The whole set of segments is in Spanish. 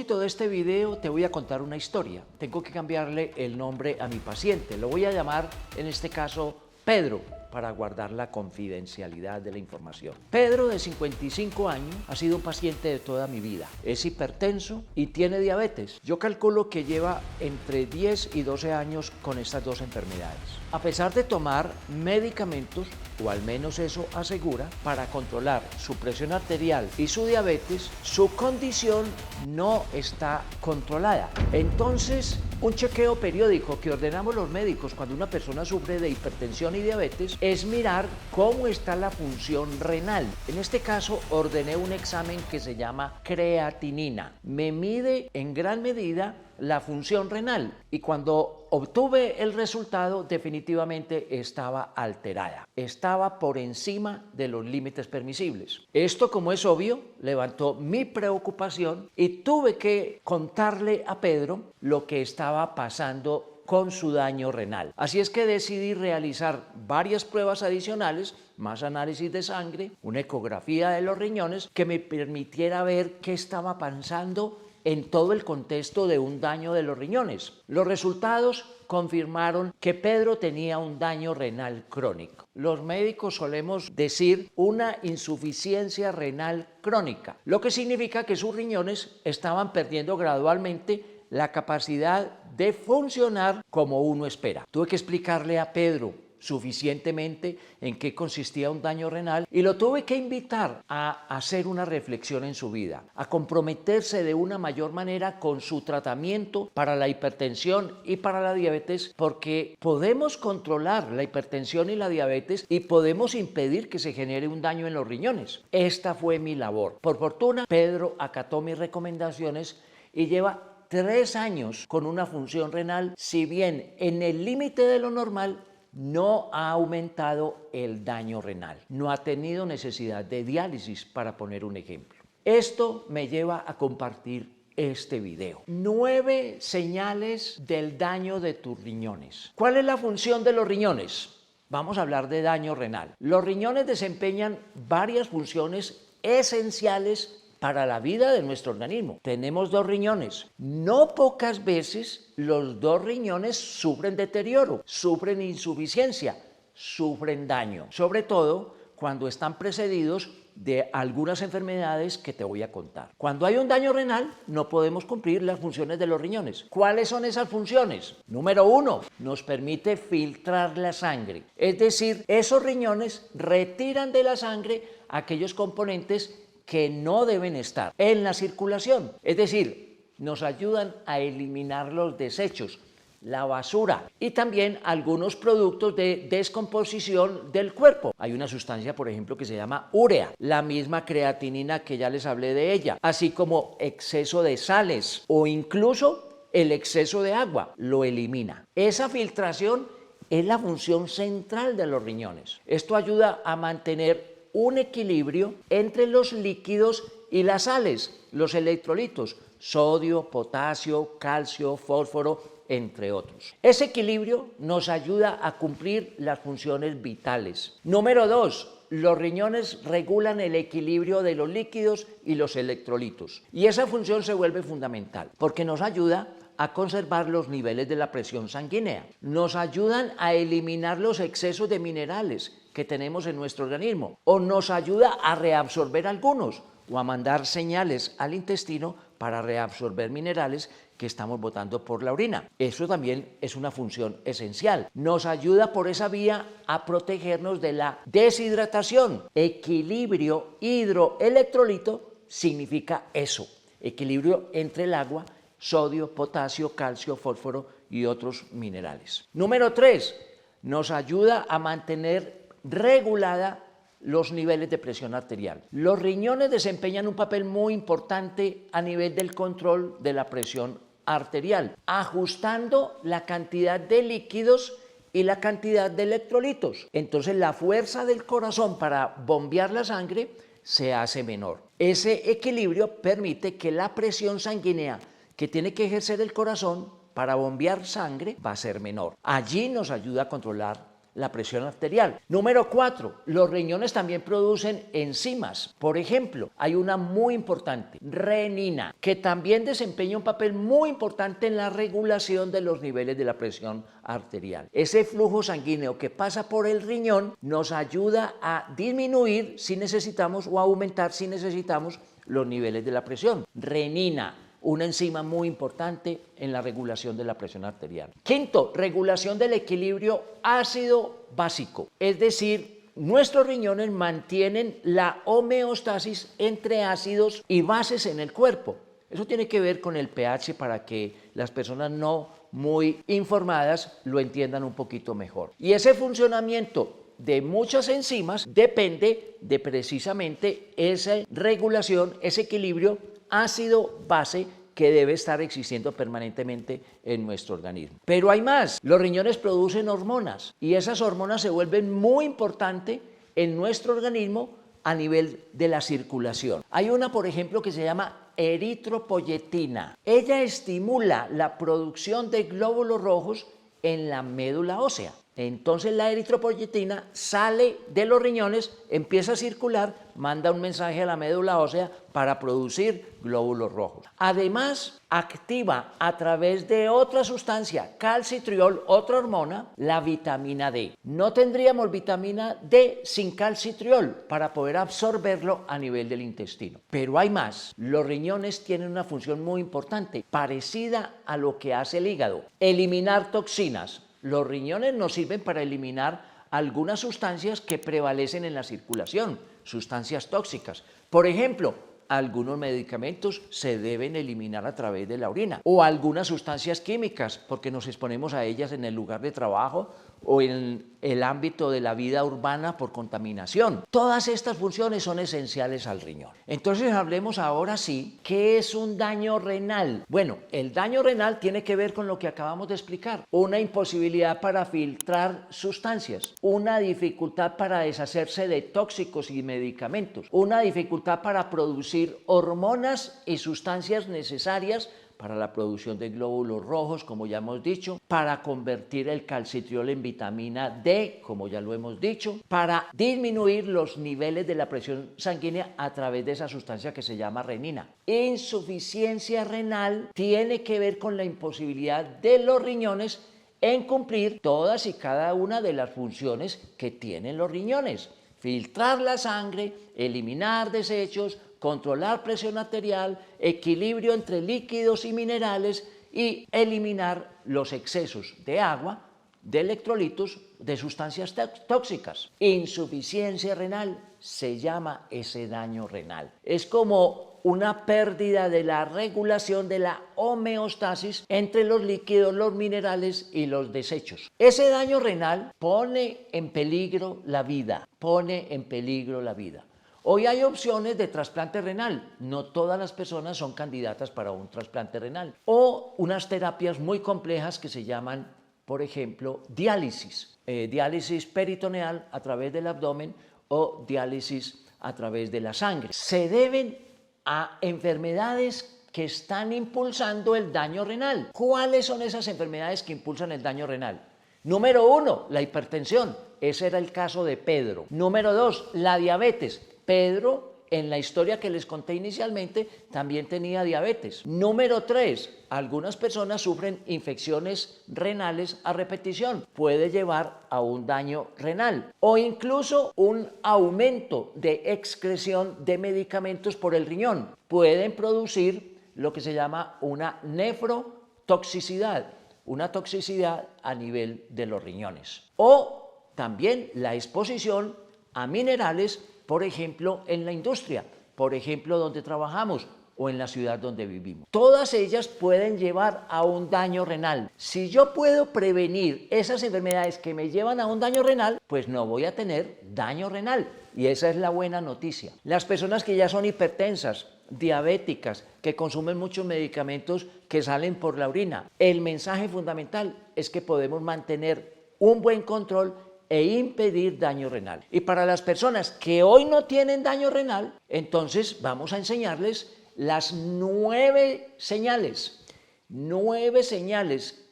propósito de este video te voy a contar una historia. Tengo que cambiarle el nombre a mi paciente. Lo voy a llamar, en este caso, Pedro, para guardar la confidencialidad de la información. Pedro, de 55 años, ha sido un paciente de toda mi vida. Es hipertenso y tiene diabetes. Yo calculo que lleva entre 10 y 12 años con estas dos enfermedades. A pesar de tomar medicamentos, o al menos eso asegura, para controlar su presión arterial y su diabetes, su condición no está controlada. Entonces, un chequeo periódico que ordenamos los médicos cuando una persona sufre de hipertensión y diabetes es mirar cómo está la función renal. En este caso, ordené un examen que se llama creatinina. Me mide en gran medida la función renal y cuando obtuve el resultado definitivamente estaba alterada, estaba por encima de los límites permisibles. Esto, como es obvio, levantó mi preocupación y tuve que contarle a Pedro lo que estaba pasando con su daño renal. Así es que decidí realizar varias pruebas adicionales, más análisis de sangre, una ecografía de los riñones que me permitiera ver qué estaba pasando en todo el contexto de un daño de los riñones. Los resultados confirmaron que Pedro tenía un daño renal crónico. Los médicos solemos decir una insuficiencia renal crónica, lo que significa que sus riñones estaban perdiendo gradualmente la capacidad de funcionar como uno espera. Tuve que explicarle a Pedro suficientemente en qué consistía un daño renal y lo tuve que invitar a hacer una reflexión en su vida, a comprometerse de una mayor manera con su tratamiento para la hipertensión y para la diabetes, porque podemos controlar la hipertensión y la diabetes y podemos impedir que se genere un daño en los riñones. Esta fue mi labor. Por fortuna, Pedro acató mis recomendaciones y lleva 3 años con una función renal, si bien en el límite de lo normal, no ha aumentado el daño renal, no ha tenido necesidad de diálisis, para poner un ejemplo. Esto me lleva a compartir este video. 9 señales del daño de tus riñones. ¿Cuál es la función de los riñones? Vamos a hablar de daño renal. Los riñones desempeñan varias funciones esenciales para la vida de nuestro organismo. Tenemos 2 riñones. No pocas veces los 2 riñones sufren deterioro, sufren insuficiencia, sufren daño, sobre todo cuando están precedidos de algunas enfermedades que te voy a contar. Cuando hay un daño renal, no podemos cumplir las funciones de los riñones. ¿Cuáles son esas funciones? Número 1, nos permite filtrar la sangre. Es decir, esos riñones retiran de la sangre aquellos componentes que no deben estar en la circulación, es decir, nos ayudan a eliminar los desechos, la basura y también algunos productos de descomposición del cuerpo. Hay una sustancia, por ejemplo, que se llama urea, la misma creatinina que ya les hablé de ella, así como exceso de sales o incluso el exceso de agua, lo elimina. Esa filtración es la función central de los riñones. Esto ayuda a mantener un equilibrio entre los líquidos y las sales, los electrolitos, sodio, potasio, calcio, fósforo, entre otros. Ese equilibrio nos ayuda a cumplir las funciones vitales. Número 2, los riñones regulan el equilibrio de los líquidos y los electrolitos. Y esa función se vuelve fundamental porque nos ayuda a conservar los niveles de la presión sanguínea. Nos ayudan a eliminar los excesos de minerales que tenemos en nuestro organismo o nos ayuda a reabsorber algunos o a mandar señales al intestino para reabsorber minerales que estamos botando por la orina. Eso también es una función esencial. Nos ayuda por esa vía a protegernos de la deshidratación. Equilibrio hidroelectrolito significa eso, equilibrio entre el agua, sodio, potasio, calcio, fósforo y otros minerales. Número 3, nos ayuda a mantener regulada los niveles de presión arterial. Los riñones desempeñan un papel muy importante a nivel del control de la presión arterial, ajustando la cantidad de líquidos y la cantidad de electrolitos. Entonces la fuerza del corazón para bombear la sangre se hace menor. Ese equilibrio permite que la presión sanguínea que tiene que ejercer el corazón para bombear sangre va a ser menor. Allí nos ayuda a controlar la presión arterial. Número 4, los riñones también producen enzimas. Por ejemplo, hay una muy importante, renina, que también desempeña un papel muy importante en la regulación de los niveles de la presión arterial. Ese flujo sanguíneo que pasa por el riñón nos ayuda a disminuir si necesitamos o a aumentar si necesitamos los niveles de la presión. Renina, una enzima muy importante en la regulación de la presión arterial. Quinto, regulación del equilibrio ácido básico, es decir, nuestros riñones mantienen la homeostasis entre ácidos y bases en el cuerpo. Eso tiene que ver con el pH para que las personas no muy informadas lo entiendan un poquito mejor. Y ese funcionamiento de muchas enzimas depende de precisamente esa regulación, ese equilibrio ácido-base que debe estar existiendo permanentemente en nuestro organismo. Pero hay más, los riñones producen hormonas y esas hormonas se vuelven muy importantes en nuestro organismo a nivel de la circulación. Hay una, por ejemplo, que se llama eritropoyetina. Ella estimula la producción de glóbulos rojos en la médula ósea. Entonces la eritropoyetina sale de los riñones, empieza a circular, manda un mensaje a la médula ósea para producir glóbulos rojos. Además, activa a través de otra sustancia, calcitriol, otra hormona, la vitamina D. No tendríamos vitamina D sin calcitriol para poder absorberlo a nivel del intestino. Pero hay más. Los riñones tienen una función muy importante, parecida a lo que hace el hígado: eliminar toxinas. Los riñones nos sirven para eliminar algunas sustancias que prevalecen en la circulación, sustancias tóxicas. Por ejemplo, algunos medicamentos se deben eliminar a través de la orina, o algunas sustancias químicas, porque nos exponemos a ellas en el lugar de trabajo o en el ámbito de la vida urbana por contaminación. Todas estas funciones son esenciales al riñón. Entonces hablemos ahora sí, ¿qué es un daño renal? Bueno, el daño renal tiene que ver con lo que acabamos de explicar: una imposibilidad para filtrar sustancias, una dificultad para deshacerse de tóxicos y medicamentos, una dificultad para producir hormonas y sustancias necesarias para la producción de glóbulos rojos, como ya hemos dicho, para convertir el calcitriol en vitamina D, como ya lo hemos dicho, para disminuir los niveles de la presión sanguínea a través de esa sustancia que se llama renina. Insuficiencia renal tiene que ver con la imposibilidad de los riñones en cumplir todas y cada una de las funciones que tienen los riñones: filtrar la sangre, eliminar desechos, controlar presión arterial, equilibrio entre líquidos y minerales y eliminar los excesos de agua, de electrolitos, de sustancias tóxicas. Insuficiencia renal se llama ese daño renal. Es como una pérdida de la regulación de la homeostasis entre los líquidos, los minerales y los desechos. Ese daño renal pone en peligro la vida, pone en peligro la vida. Hoy hay opciones de trasplante renal, no todas las personas son candidatas para un trasplante renal, o unas terapias muy complejas que se llaman, por ejemplo, diálisis, diálisis peritoneal a través del abdomen o diálisis a través de la sangre. Se deben a enfermedades que están impulsando el daño renal. ¿Cuáles son esas enfermedades que impulsan el daño renal? Número 1, la hipertensión. Ese era el caso de Pedro. Número 2, la diabetes. Pedro, en la historia que les conté inicialmente, también tenía diabetes. Número 3, algunas personas sufren infecciones renales a repetición. Puede llevar a un daño renal o incluso un aumento de excreción de medicamentos por el riñón. Pueden producir lo que se llama una nefrotoxicidad, una toxicidad a nivel de los riñones. O también la exposición a minerales, por ejemplo, en la industria, por ejemplo, donde trabajamos o en la ciudad donde vivimos. Todas ellas pueden llevar a un daño renal. Si yo puedo prevenir esas enfermedades que me llevan a un daño renal, pues no voy a tener daño renal. Y esa es la buena noticia. Las personas que ya son hipertensas, diabéticas, que consumen muchos medicamentos que salen por la orina, el mensaje fundamental es que podemos mantener un buen control e impedir daño renal. Y para las personas que hoy no tienen daño renal, entonces vamos a enseñarles las 9 señales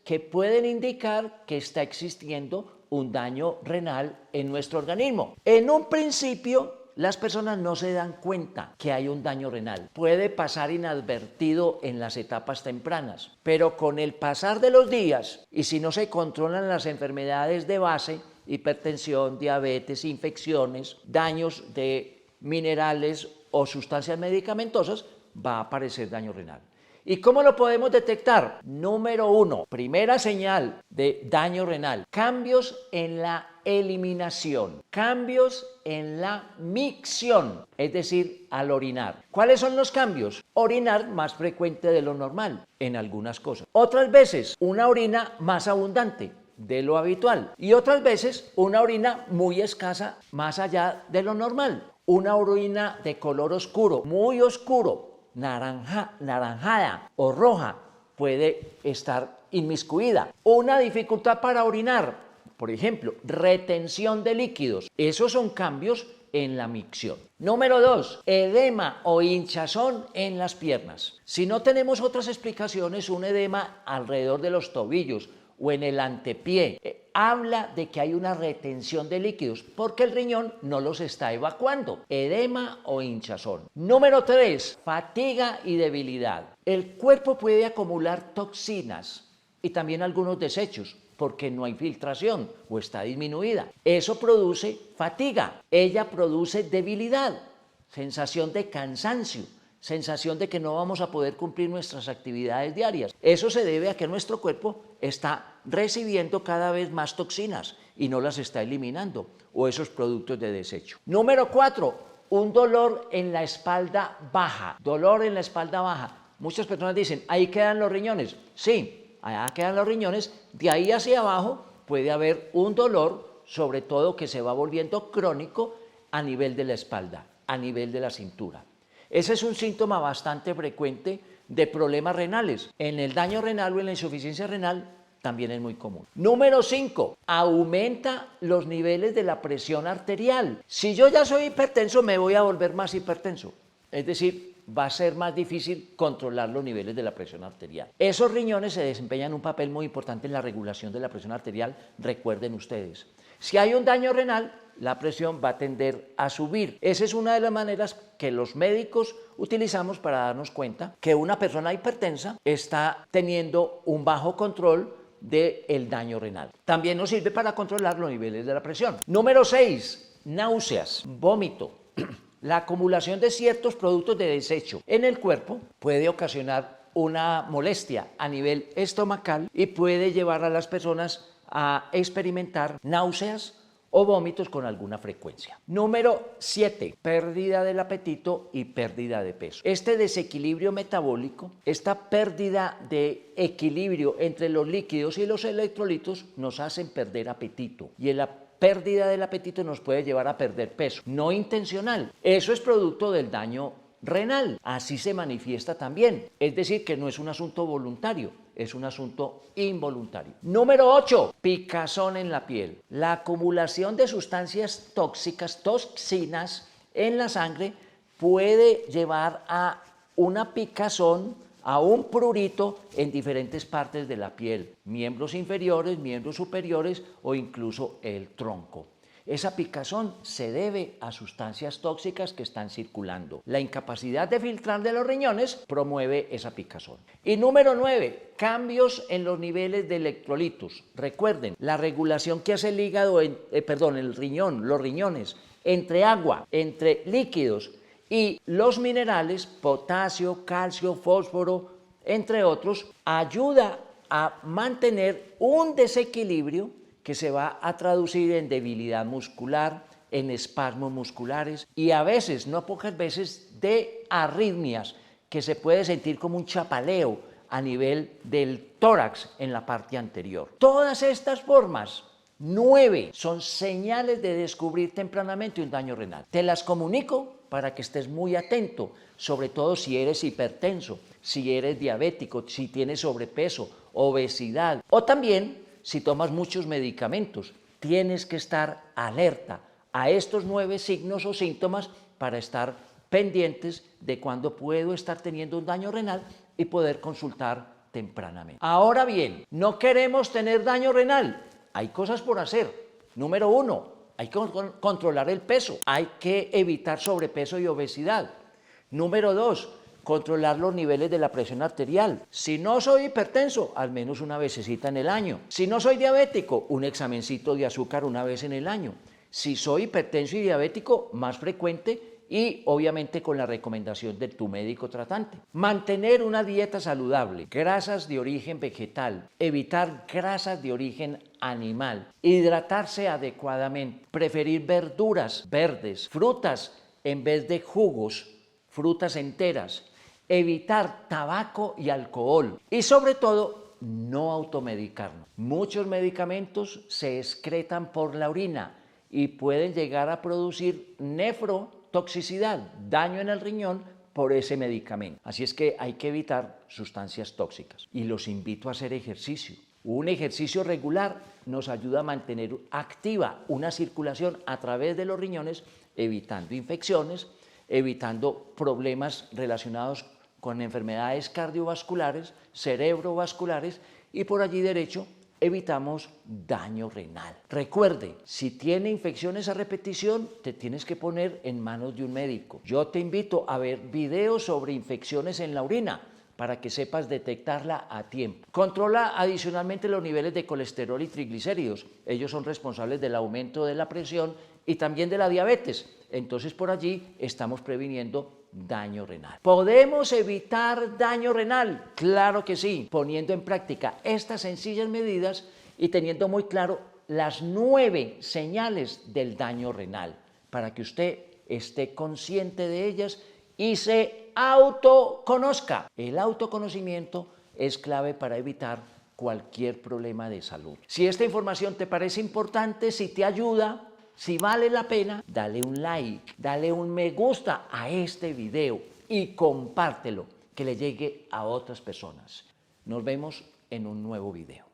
que pueden indicar que está existiendo un daño renal en nuestro organismo. En un principio, las personas no se dan cuenta que hay un daño renal. Puede pasar inadvertido en las etapas tempranas, pero con el pasar de los días y si no se controlan las enfermedades de base, hipertensión, diabetes, infecciones, daños de minerales o sustancias medicamentosas, va a aparecer daño renal. ¿Y cómo lo podemos detectar? Número 1, primera señal de daño renal, cambios en la eliminación, cambios en la micción, es decir, al orinar. ¿Cuáles son los cambios? Orinar más frecuente de lo normal en algunas cosas. Otras veces, una orina más abundante de lo habitual y otras veces una orina muy escasa más allá de lo normal. Una orina de color oscuro, muy oscuro, naranjada o roja puede estar inmiscuida. Una dificultad para orinar, por ejemplo, retención de líquidos. Esos son cambios en la micción. Número 2, edema o hinchazón en las piernas. Si no tenemos otras explicaciones, un edema alrededor de los tobillos o en el antepié, habla de que hay una retención de líquidos porque el riñón no los está evacuando. Edema o hinchazón. Número 3, fatiga y debilidad. El cuerpo puede acumular toxinas y también algunos desechos porque no hay filtración o está disminuida. Eso produce fatiga. Ella produce debilidad, sensación de cansancio, sensación de que no vamos a poder cumplir nuestras actividades diarias. Eso se debe a que nuestro cuerpo está recibiendo cada vez más toxinas y no las está eliminando, o esos productos de desecho. Número 4, un dolor en la espalda baja. Dolor en la espalda baja. Muchas personas dicen, ahí quedan los riñones. Sí, allá quedan los riñones. De ahí hacia abajo puede haber un dolor, sobre todo que se va volviendo crónico a nivel de la espalda, a nivel de la cintura. Ese es un síntoma bastante frecuente de problemas renales. En el daño renal o en la insuficiencia renal también es muy común. Número 5, aumenta los niveles de la presión arterial. Si yo ya soy hipertenso, me voy a volver más hipertenso. Es decir, va a ser más difícil controlar los niveles de la presión arterial. Esos riñones se desempeñan un papel muy importante en la regulación de la presión arterial, recuerden ustedes. Si hay un daño renal, la presión va a tender a subir. Esa es una de las maneras que los médicos utilizamos para darnos cuenta que una persona hipertensa está teniendo un bajo control del daño renal. También nos sirve para controlar los niveles de la presión. Número 6, náuseas, vómito. La acumulación de ciertos productos de desecho en el cuerpo puede ocasionar una molestia a nivel estomacal y puede llevar a las personas a experimentar náuseas o vómitos con alguna frecuencia. Número 7, pérdida del apetito y pérdida de peso. Este desequilibrio metabólico, esta pérdida de equilibrio entre los líquidos y los electrolitos nos hacen perder apetito y la pérdida del apetito nos puede llevar a perder peso, no intencional. Eso es producto del daño renal, así se manifiesta también, es decir, que no es un asunto voluntario, es un asunto involuntario. Número 8, picazón en la piel. La acumulación de sustancias tóxicas, toxinas en la sangre puede llevar a una picazón, a un prurito en diferentes partes de la piel, miembros inferiores, miembros superiores o incluso el tronco. Esa picazón se debe a sustancias tóxicas que están circulando. La incapacidad de filtrar de los riñones promueve esa picazón. Y número 9, cambios en los niveles de electrolitos. Recuerden, la regulación que hace el hígado, el riñón, los riñones, entre agua, entre líquidos y los minerales, potasio, calcio, fósforo, entre otros, ayuda a mantener un desequilibrio que se va a traducir en debilidad muscular, en espasmos musculares y a veces, no pocas veces, de arritmias que se puede sentir como un chapaleo a nivel del tórax en la parte anterior. Todas estas formas, 9, son señales de descubrir tempranamente un daño renal. Te las comunico para que estés muy atento, sobre todo si eres hipertenso, si eres diabético, si tienes sobrepeso, obesidad o también si tomas muchos medicamentos. Tienes que estar alerta a estos 9 signos o síntomas para estar pendientes de cuándo puedo estar teniendo un daño renal y poder consultar tempranamente. Ahora bien, no queremos tener daño renal. Hay cosas por hacer. Número 1, hay que controlar el peso. Hay que evitar sobrepeso y obesidad. Número 2, controlar los niveles de la presión arterial. Si no soy hipertenso, al menos una vecesita en el año. Si no soy diabético, un examencito de azúcar una vez en el año. Si soy hipertenso y diabético, más frecuente y obviamente con la recomendación de tu médico tratante. Mantener una dieta saludable, grasas de origen vegetal, evitar grasas de origen animal, hidratarse adecuadamente, preferir verduras verdes, frutas en vez de jugos, frutas enteras, evitar tabaco y alcohol y sobre todo no automedicarnos. Muchos medicamentos se excretan por la orina y pueden llegar a producir nefrotoxicidad, daño en el riñón por ese medicamento. Así es que hay que evitar sustancias tóxicas. Y los invito a hacer ejercicio. Un ejercicio regular nos ayuda a mantener activa una circulación a través de los riñones, evitando infecciones, evitando problemas relacionados con enfermedades cardiovasculares, cerebrovasculares y por allí derecho evitamos daño renal. Recuerde, si tiene infecciones a repetición, te tienes que poner en manos de un médico. Yo te invito a ver videos sobre infecciones en la orina para que sepas detectarla a tiempo. Controla adicionalmente los niveles de colesterol y triglicéridos. Ellos son responsables del aumento de la presión y también de la diabetes. Entonces por allí estamos previniendo daño renal. ¿Podemos evitar daño renal? Claro que sí, poniendo en práctica estas sencillas medidas y teniendo muy claro las 9 señales del daño renal para que usted esté consciente de ellas y se autoconozca. El autoconocimiento es clave para evitar cualquier problema de salud. Si esta información te parece importante, si te ayuda, si vale la pena, dale un like, dale un me gusta a este video y compártelo, que le llegue a otras personas. Nos vemos en un nuevo video.